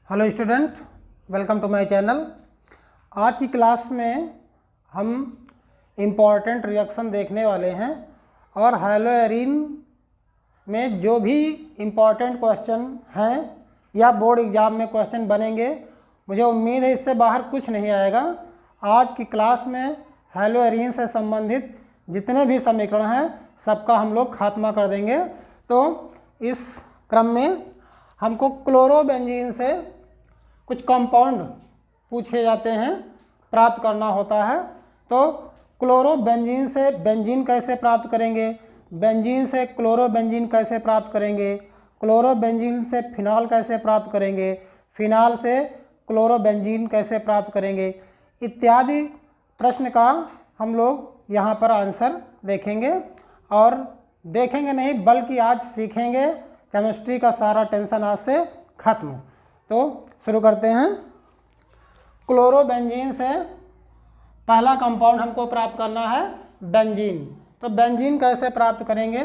Hello student, welcome to my channel. आज की class में हम इम्पॉर्टेंट रिएक्शन देखने वाले हैं और हैलोएरीन में जो भी इम्पॉर्टेंट क्वेश्चन हैं या बोर्ड एग्ज़ाम में क्वेश्चन बनेंगे, मुझे उम्मीद है इससे बाहर कुछ नहीं आएगा। आज की क्लास में हैलोएरीन से संबंधित जितने भी समीकरण हैं सबका हम लोग खात्मा कर देंगे। तो इस क्रम में हमको क्लोरोबेंजीन से कुछ कंपाउंड पूछे जाते हैं, प्राप्त करना होता है। तो क्लोरोबेंजीन से बेंजीन कैसे प्राप्त करेंगे, बेंजीन से क्लोरोबेंजीन कैसे प्राप्त करेंगे, क्लोरोबेंजीन से फिनॉल कैसे प्राप्त करेंगे, फिनॉल से क्लोरोबेंजीन कैसे प्राप्त करेंगे, इत्यादि प्रश्न का हम लोग यहाँ पर आंसर देखेंगे। और देखेंगे नहीं बल्कि आज सीखेंगे। केमिस्ट्री का सारा टेंशन आज से खत्म। तो शुरू करते हैं। क्लोरोबेंजीन से पहला कंपाउंड हमको प्राप्त करना है बेंजीन। तो बेंजीन कैसे प्राप्त करेंगे?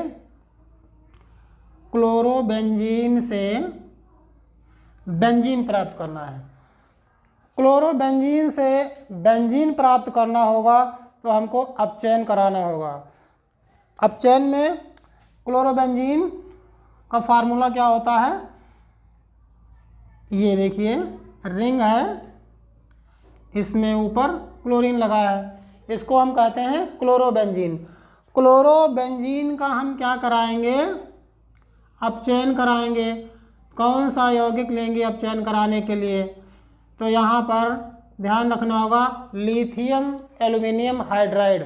क्लोरोबेंजीन से बेंजीन प्राप्त करना है। क्लोरोबेंजीन से बेंजीन प्राप्त करना होगा तो हमको अपचयन कराना होगा। अपचयन में क्लोरोबेंजीन का फार्मूला क्या होता है? ये देखिए, रिंग है, इसमें ऊपर क्लोरीन लगा है, इसको हम कहते हैं क्लोरोबेंजीन। क्लोरोबेंजीन का हम क्या कराएंगे? अपचयन कराएंगे। कौन सा यौगिक लेंगे अपचयन कराने के लिए? तो यहाँ पर ध्यान रखना होगा lithium aluminium hydride.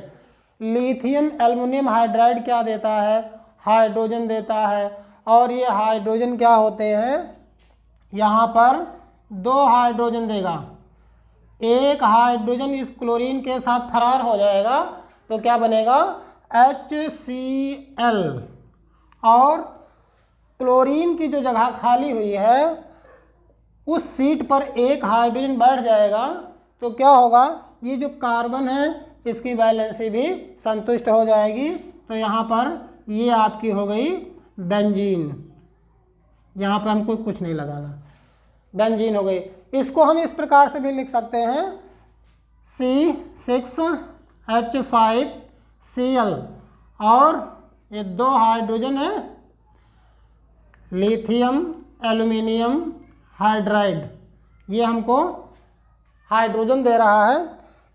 Lithium aluminium hydride क्या देता है? हाइड्रोजन देता है। और ये हाइड्रोजन क्या होते हैं? यहाँ पर दो हाइड्रोजन देगा। एक हाइड्रोजन इस क्लोरीन के साथ फरार हो जाएगा तो क्या बनेगा? HCl। और क्लोरीन की जो जगह खाली हुई है उस सीट पर एक हाइड्रोजन बैठ जाएगा तो क्या होगा? ये जो कार्बन है इसकी वैलेंसी भी संतुष्ट हो जाएगी। तो यहाँ पर ये आपकी हो गई बेंजीन। यहाँ पर हमको कुछ नहीं लगाना, बेंजीन हो गई। इसको हम इस प्रकार से भी लिख सकते हैं C6H5Cl। और ये दो हाइड्रोजन है, लिथियम एल्युमिनियम हाइड्राइड, ये हमको हाइड्रोजन दे रहा है।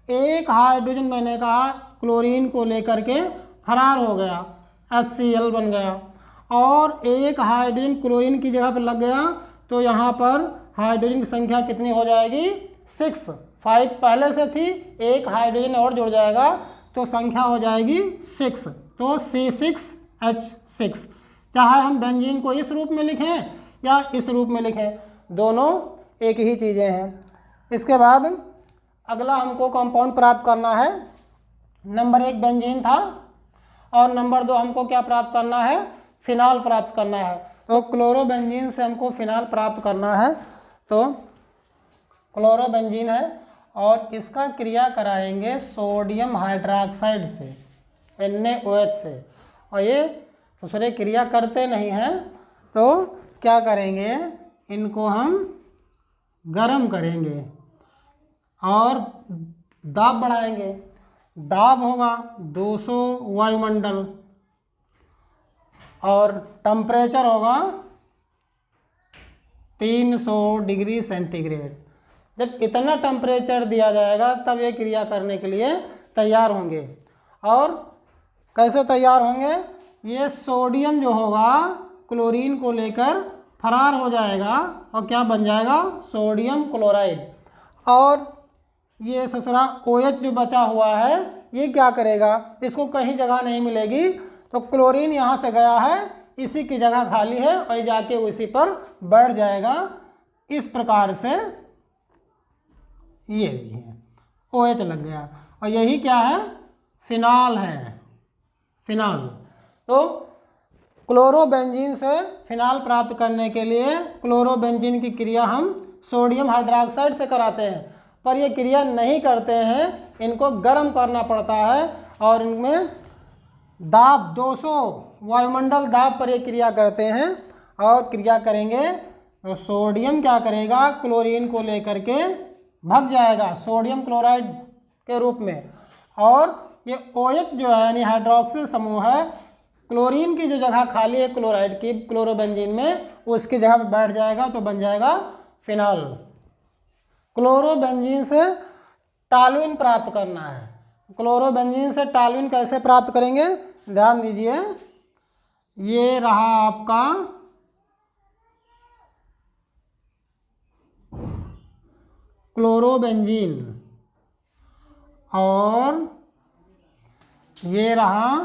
एक हाइड्रोजन मैंने कहा क्लोरीन को लेकर के फरार हो गया, HCl बन गया। और एक हाइड्रोजन क्लोरीन की जगह पर लग गया तो यहाँ पर हाइड्रोजन की संख्या कितनी हो जाएगी? 6। 5 पहले से थी, एक हाइड्रोजन और जुड़ जाएगा तो संख्या हो जाएगी 6। तो C6H6। चाहे हम बेंजीन को इस रूप में लिखें या इस रूप में लिखें, दोनों एक ही चीज़ें हैं। इसके बाद अगला हमको कंपाउंड प्राप्त करना है। नंबर 1 बेंजीन था और नंबर 2 हमको क्या प्राप्त करना है? फिनॉल प्राप्त करना है। तो क्लोरोबेंजीन से हमको फिनॉल प्राप्त करना है। तो क्लोरोबेंजीन है और इसका क्रिया कराएंगे सोडियम हाइड्रोक्साइड से, NaOH से। और ये दूसरे क्रिया करते नहीं हैं तो क्या करेंगे? इनको हम गर्म करेंगे और दाब बढ़ाएंगे। दाब होगा 200 वायुमंडल और टेम्परेचर होगा 300 डिग्री सेंटीग्रेड। जब इतना टेम्परेचर दिया जाएगा तब ये क्रिया करने के लिए तैयार होंगे। और कैसे तैयार होंगे? ये सोडियम जो होगा क्लोरीन को लेकर फरार हो जाएगा और क्या बन जाएगा? Sodium chloride. और ये ससुरा OH जो बचा हुआ है ये क्या करेगा? इसको कहीं जगह नहीं मिलेगी तो क्लोरीन यहाँ से गया है, इसी की जगह खाली है और ये जाके उसी पर बैठ जाएगा। इस प्रकार से ये OH लग गया और यही क्या है? फिनॉल है, फिनॉल। तो क्लोरोबेंजीन से फिनॉल प्राप्त करने के लिए क्लोरोबेंजीन की क्रिया हम सोडियम हाइड्रोक्साइड से कराते हैं, पर ये क्रिया नहीं करते हैं, इनको गर्म करना पड़ता है। और इनमें दाब 200 वायुमंडल दाब पर ये क्रिया करते हैं और क्रिया करेंगे तो सोडियम क्या करेगा, क्लोरीन को लेकर के भग जाएगा सोडियम क्लोराइड के रूप में, और ये OH जो है यानी हाइड्रोक्सिल समूह है, क्लोरीन की जो जगह खाली है क्लोराइड की क्लोरोबेंजीन में, उसकी जगह पर बैठ जाएगा तो बन जाएगा फिनॉल। क्लोरोबेंजीन से टॉलुइन प्राप्त करना है। क्लोरोबेंजीन से टॉलुइन कैसे प्राप्त करेंगे, ध्यान दीजिए, ये रहा आपका क्लोरोबेंजीन और ये रहा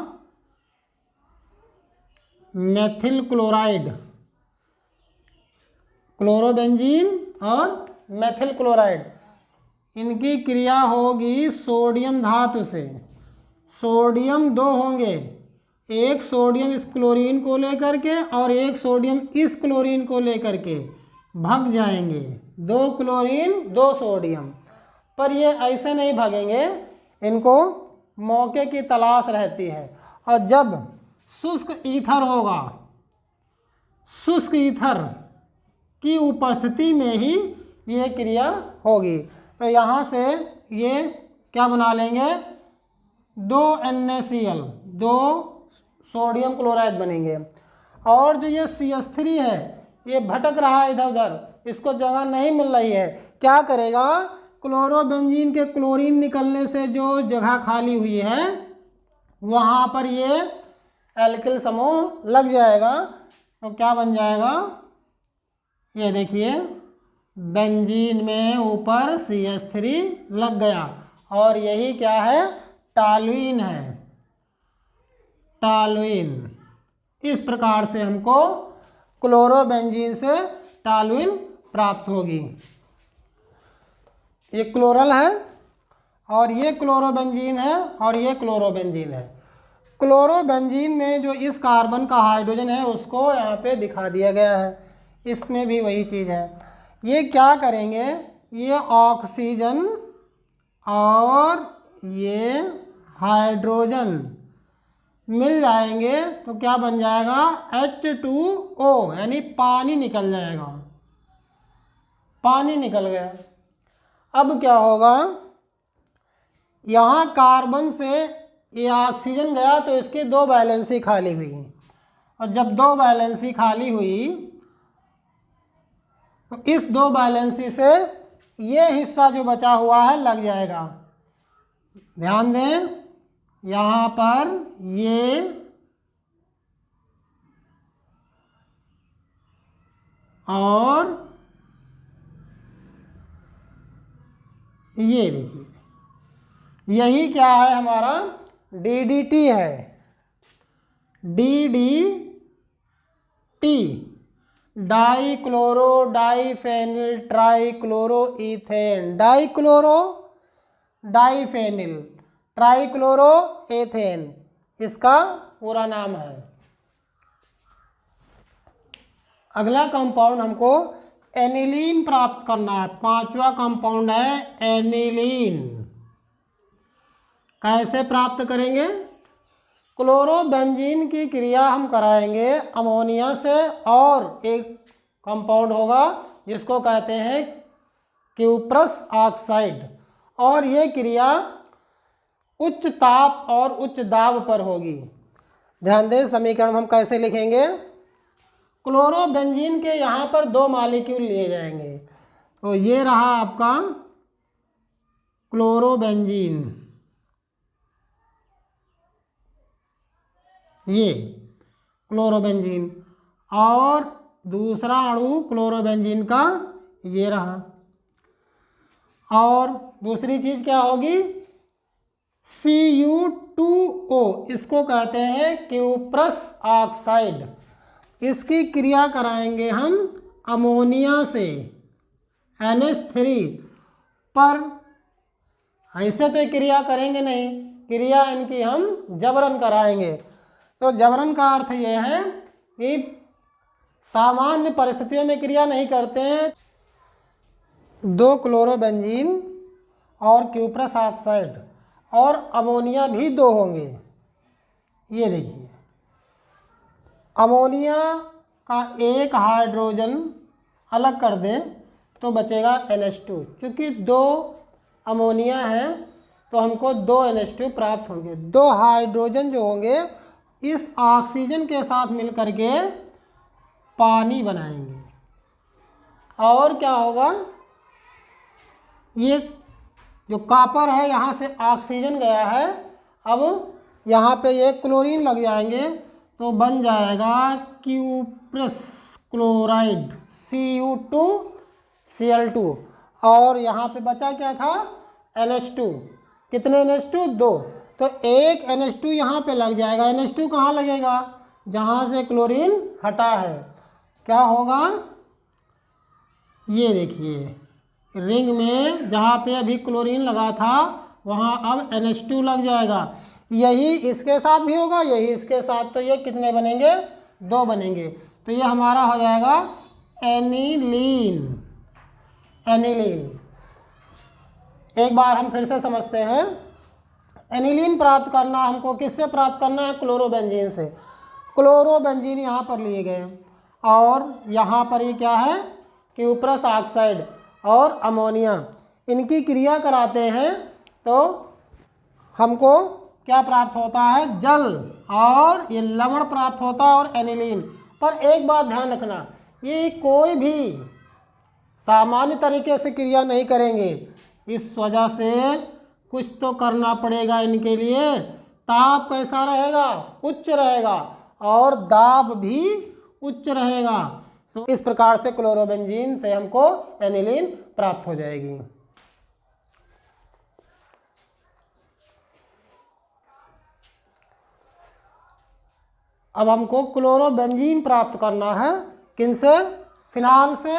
मेथिल क्लोराइड। क्लोरोबेंजीन और मेथिल क्लोराइड, इनकी क्रिया होगी सोडियम धातु से। सोडियम दो होंगे, एक सोडियम इस क्लोरीन को लेकर के और एक सोडियम इस क्लोरीन को लेकर के भग जाएंगे, दो क्लोरीन दो सोडियम। पर ये ऐसे नहीं भागेंगे, इनको मौके की तलाश रहती है। और जब शुष्क ईथर होगा, शुष्क ईथर की उपस्थिति में ही ये क्रिया होगी। तो यहाँ से ये क्या बना लेंगे, दो NaCl, दो सोडियम क्लोराइड बनेंगे। और जो ये CH3 है, ये भटक रहा है इधर उधर, इसको जगह नहीं मिल रही है, क्या करेगा, क्लोरोबेंजीन के क्लोरीन निकलने से जो जगह खाली हुई है वहाँ पर ये एल्किल समूह लग जाएगा। तो क्या बन जाएगा, ये देखिए, बेंजीन में ऊपर CH3 लग गया, और यही क्या है, टॉलुइन है, टॉलुइन। इस प्रकार से हमको क्लोरोबेंजीन से टॉलुइन प्राप्त होगी। ये क्लोरल है और ये क्लोरोबेंजीन है और ये क्लोरोबेंजीन है। क्लोरोबेंजीन में जो इस कार्बन का हाइड्रोजन है उसको यहाँ पे दिखा दिया गया है, इसमें भी वही चीज़ है। ये क्या करेंगे, ये ऑक्सीजन और ये हाइड्रोजन मिल जाएंगे तो क्या बन जाएगा, H2O, यानी पानी निकल जाएगा, पानी निकल गया। अब क्या होगा, यहाँ कार्बन से ये ऑक्सीजन गया तो इसकी दो वैलेंसी खाली हुई, और जब दो वैलेंसी खाली हुई तो इस दो वैलेंसी से ये हिस्सा जो बचा हुआ है लग जाएगा। ध्यान दें, यहाँ पर ये और ये देखिए, यही क्या है हमारा, DDT है, DDT, dichloro diphenyl trichloro ethane, dichloro diphenyl trichloro ethane इसका पूरा नाम है। अगला कंपाउंड हमको एनिलीन प्राप्त करना है, पांचवा कंपाउंड है एनिलीन। कैसे प्राप्त करेंगे, क्लोरोबेंजीन की क्रिया हम कराएंगे अमोनिया से, और एक कंपाउंड होगा जिसको कहते हैं क्यूप्रस ऑक्साइड, और ये क्रिया उच्च ताप और उच्च दाब पर होगी। ध्यान दें, समीकरण हम कैसे लिखेंगे, क्लोरोबेंजीन के यहाँ पर दो मॉलिक्यूल लिए जाएंगे, तो ये रहा आपका क्लोरोबेंजीन, ये क्लोरोबेंजीन, और दूसरा अणु क्लोरोबेंजीन का ये रहा, और दूसरी चीज़ क्या होगी, Cu2O, इसको कहते हैं क्यूप्रस ऑक्साइड। इसकी क्रिया कराएंगे हम अमोनिया से NH3 पर। ऐसे तो क्रिया करेंगे नहीं, क्रिया इनकी हम जबरन कराएंगे। तो जबरन का अर्थ ये है कि सामान्य परिस्थितियों में क्रिया नहीं करते हैं। दो क्लोरोबेंजीन और क्यूप्रस ऑक्साइड और अमोनिया भी दो होंगे। ये देखिए, अमोनिया का एक हाइड्रोजन अलग कर दें तो बचेगा NH2। क्योंकि 2 अमोनिया है तो हमको 2 NH2 प्राप्त होंगे। 2 हाइड्रोजन जो होंगे इस ऑक्सीजन के साथ मिल करके पानी बनाएंगे। और क्या होगा, ये जो कॉपर है यहाँ से ऑक्सीजन गया है, अब यहाँ पे ये क्लोरीन लग जाएंगे तो बन जाएगा क्यूप्रस क्लोराइड Cu2Cl2। और यहाँ पे बचा क्या था, NH2। कितने NH2? 2। तो एक NH2 यहाँ पे लग जाएगा। NH2 कहाँ लगेगा, जहाँ से क्लोरीन हटा है। क्या होगा, ये देखिए रिंग में जहाँ पे अभी क्लोरीन लगा था वहाँ अब NH2 लग जाएगा। यही इसके साथ भी होगा, यही इसके साथ, तो ये कितने बनेंगे, 2 बनेंगे। तो ये हमारा हो जाएगा एनिलीन। एनिलीन एक बार हम फिर से समझते हैं। एनिलीन प्राप्त करना हमको किससे प्राप्त करना है, क्लोरोबेंजीन से। क्लोरोबेंजीन यहाँ पर लिए गए और यहाँ पर ये क्या है, क्यूप्रस ऑक्साइड और अमोनिया, इनकी क्रिया कराते हैं तो हमको क्या प्राप्त होता है, जल और ये लवण प्राप्त होता है और एनिलीन। पर एक बात ध्यान रखना, ये कोई भी सामान्य तरीके से क्रिया नहीं करेंगे, इस वजह से कुछ तो करना पड़ेगा इनके लिए। ताप कैसा रहेगा, उच्च रहेगा और दाब भी उच्च रहेगा। तो इस प्रकार से क्लोरोबेंजीन से हमको एनिलीन प्राप्त हो जाएगी। अब हमको क्लोरोबेंजीन प्राप्त करना है, किनसे, फिनाल से,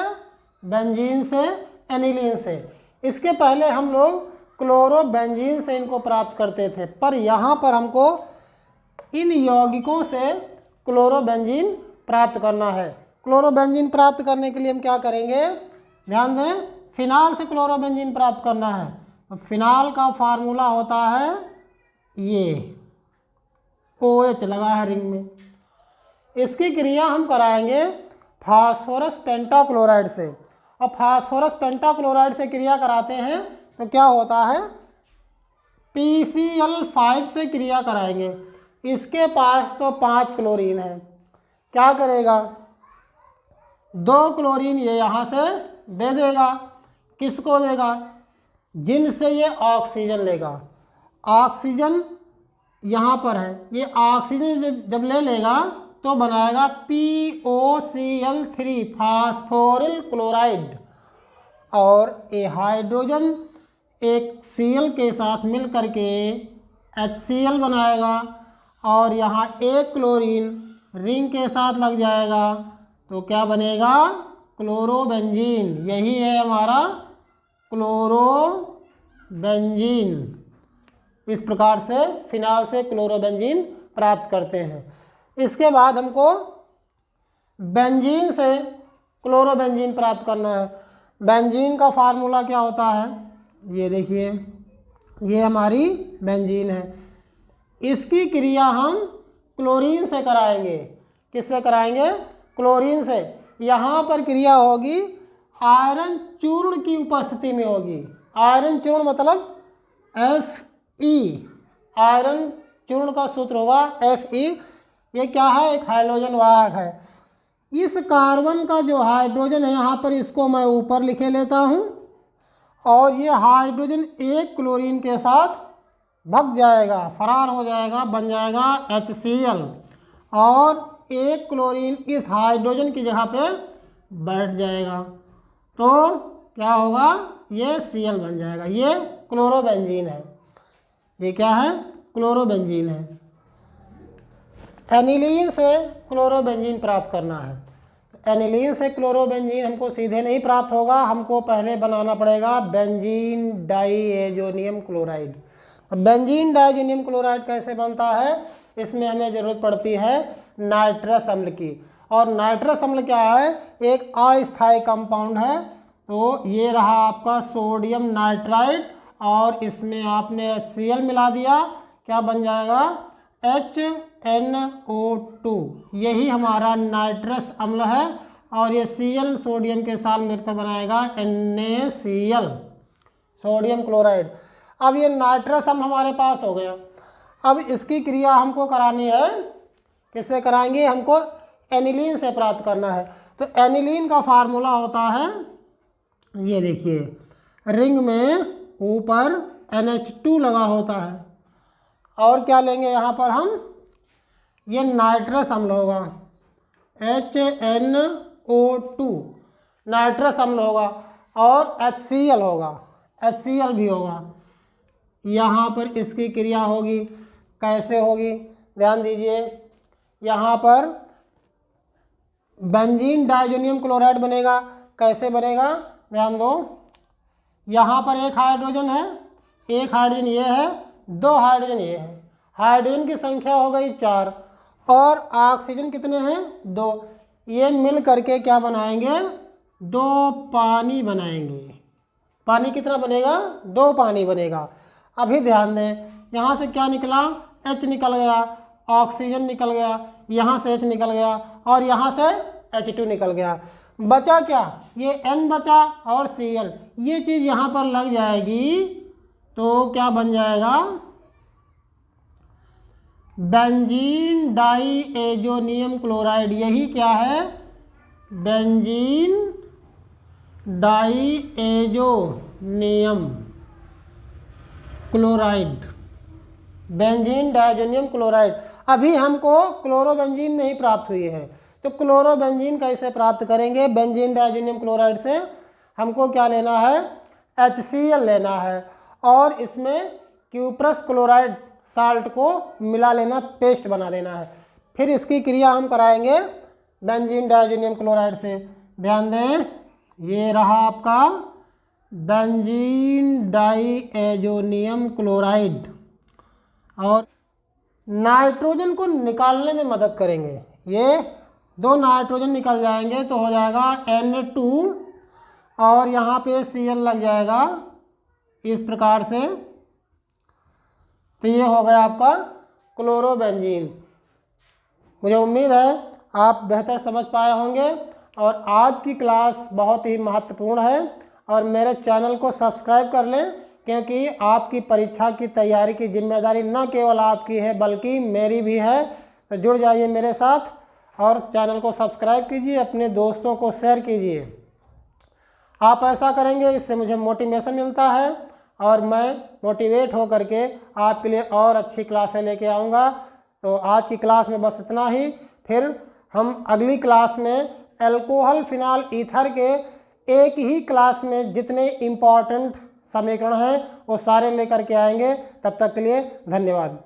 बेंजीन से, एनिलीन से। इसके पहले हम लोग क्लोरोबेंजीन से इनको प्राप्त करते थे, पर यहाँ पर हमको इन यौगिकों से क्लोरोबेंजीन प्राप्त करना है। क्लोरोबेंजीन प्राप्त करने के लिए हम क्या करेंगे, ध्यान दें, फिनाल से क्लोरोबेंजीन प्राप्त करना है। तो फिनाल का फार्मूला होता है ये OH लगा है रिंग में। इसकी क्रिया हम कराएंगे फास्फोरस पेंटाक्लोराइड से। और फास्फोरस पेंटाक्लोराइड से क्रिया कराते हैं तो क्या होता है, PCl5 से क्रिया कराएंगे। इसके पास तो 5 क्लोरीन है, क्या करेगा, 2 क्लोरीन ये यहाँ से दे देगा। किसको देगा, जिनसे ये ऑक्सीजन लेगा। ऑक्सीजन यहाँ पर है, ये ऑक्सीजन जब ले लेगा तो बनाएगा POCl3 फास्फोरिल क्लोराइड। और ये हाइड्रोजन एक Cl के साथ मिल करके HCl बनाएगा और यहाँ एक क्लोरीन रिंग के साथ लग जाएगा तो क्या बनेगा, क्लोरोबेंजीन। यही है हमारा क्लोरोबेंजीन। इस प्रकार से फिनाल से क्लोरोबेंजीन प्राप्त करते हैं। इसके बाद हमको बेंजीन से क्लोरोबेंजीन प्राप्त करना है। बेंजीन का फार्मूला क्या होता है, ये देखिए, ये हमारी बेंजीन है। इसकी क्रिया हम क्लोरीन से कराएंगे। किससे कराएंगे, क्लोरीन से। यहाँ पर क्रिया होगी आयरन चूर्ण की उपस्थिति में होगी। आयरन चूर्ण मतलब Fe। आयरन चूर्ण का सूत्र होगा Fe। ये क्या है, एक हाइड्रोजन वाहक है। इस कार्बन का जो हाइड्रोजन है यहाँ पर, इसको मैं ऊपर लिखे लेता हूँ और ये हाइड्रोजन एक क्लोरीन के साथ भग जाएगा, फरार हो जाएगा, बन जाएगा HCl। और एक क्लोरीन इस हाइड्रोजन की जगह पे बैठ जाएगा तो क्या होगा, ये Cl बन जाएगा। ये क्लोरोबेंजीन है। ये क्या है, क्लोरोबेंजीन है। एनिलीन से क्लोरोबेंजीन प्राप्त करना है। एनिलीन से क्लोरोबेंजीन हमको सीधे नहीं प्राप्त होगा, हमको पहले बनाना पड़ेगा बेंजीन डाइएजोनियम क्लोराइड। अब बेंजीन डाइएजोनियम क्लोराइड कैसे बनता है, इसमें हमें ज़रूरत पड़ती है नाइट्रस अम्ल की। और नाइट्रस अम्ल क्या है, एक अस्थायी कंपाउंड है। तो ये रहा आपका सोडियम नाइट्राइड और इसमें आपने HCl मिला दिया, क्या बन जाएगा, HNO2। यही हमारा नाइट्रस अम्ल है और ये Cl सोडियम के साथ मिलकर बनाएगा NaCl, सोडियम क्लोराइड। अब ये नाइट्रस अम्ल हमारे पास हो गया। अब इसकी क्रिया हमको करानी है, किससे कराएंगे? हमको एनिलीन से प्राप्त करना है। तो एनिलीन का फार्मूला होता है, ये देखिए, रिंग में ऊपर NH2 लगा होता है, और क्या लेंगे यहाँ पर हम? ये नाइट्रस अम्ल होगा, HNO2 नाइट्रस अम्ल होगा, और HCl होगा, HCl भी होगा। यहाँ पर इसकी क्रिया होगी, कैसे होगी? ध्यान दीजिए, यहाँ पर बेंजीन डाइजोनियम क्लोराइड बनेगा। कैसे बनेगा? ध्यान दो, यहाँ पर एक हाइड्रोजन है, एक हाइड्रोजन ये है, दो हाइड्रोजन ये है। हाइड्रोजन की संख्या हो गई 4 और ऑक्सीजन कितने हैं? 2। ये मिल करके क्या बनाएंगे? 2 पानी बनाएंगे। पानी कितना बनेगा? 2 पानी बनेगा। अभी ध्यान दें, यहाँ से क्या निकला? H निकल गया, ऑक्सीजन निकल गया, यहाँ से H निकल गया, और यहाँ से H2 निकल गया। बचा क्या? ये N बचा और Cl। ये चीज़ यहाँ पर लग जाएगी तो क्या बन जाएगा? Benzene diazonium chloride. यही क्या है? Benzene diazonium chloride, benzene diazonium chloride. अभी हमको क्लोरोबेंजीन नहीं प्राप्त हुई है, तो क्लोरोबेंजीन कैसे प्राप्त करेंगे? बेंजीन डाइएजोनियम क्लोराइड से हमको क्या लेना है? HCl लेना है, और इसमें क्यूप्रस क्लोराइड साल्ट को मिला लेना, पेस्ट बना देना है। फिर इसकी क्रिया हम कराएंगे बेंजीन डाइएजोनियम क्लोराइड से। ध्यान दें, ये रहा आपका बेंजीन डाइएजोनियम क्लोराइड, और नाइट्रोजन को निकालने में मदद करेंगे। ये 2 नाइट्रोजन निकल जाएंगे तो हो जाएगा N2, और यहाँ पे Cl लग जाएगा इस प्रकार से। तो ये हो गया आपका क्लोरोबेंजीन। मुझे उम्मीद है आप बेहतर समझ पाए होंगे, और आज की क्लास बहुत ही महत्वपूर्ण है, और मेरे चैनल को सब्सक्राइब कर लें, क्योंकि आपकी परीक्षा की तैयारी की जिम्मेदारी न केवल आपकी है बल्कि मेरी भी है। तो जुड़ जाइए मेरे साथ और चैनल को सब्सक्राइब कीजिए, अपने दोस्तों को शेयर कीजिए। आप ऐसा करेंगे, इससे मुझे मोटिवेशन मिलता है, और मैं मोटिवेट हो करके आपके लिए और अच्छी क्लासें लेके आऊँगा। तो आज की क्लास में बस इतना ही। फिर हम अगली क्लास में अल्कोहल फिनाल ईथर के एक ही क्लास में जितने इम्पॉर्टेंट समीकरण हैं वो सारे लेकर के आएंगे। तब तक के लिए धन्यवाद।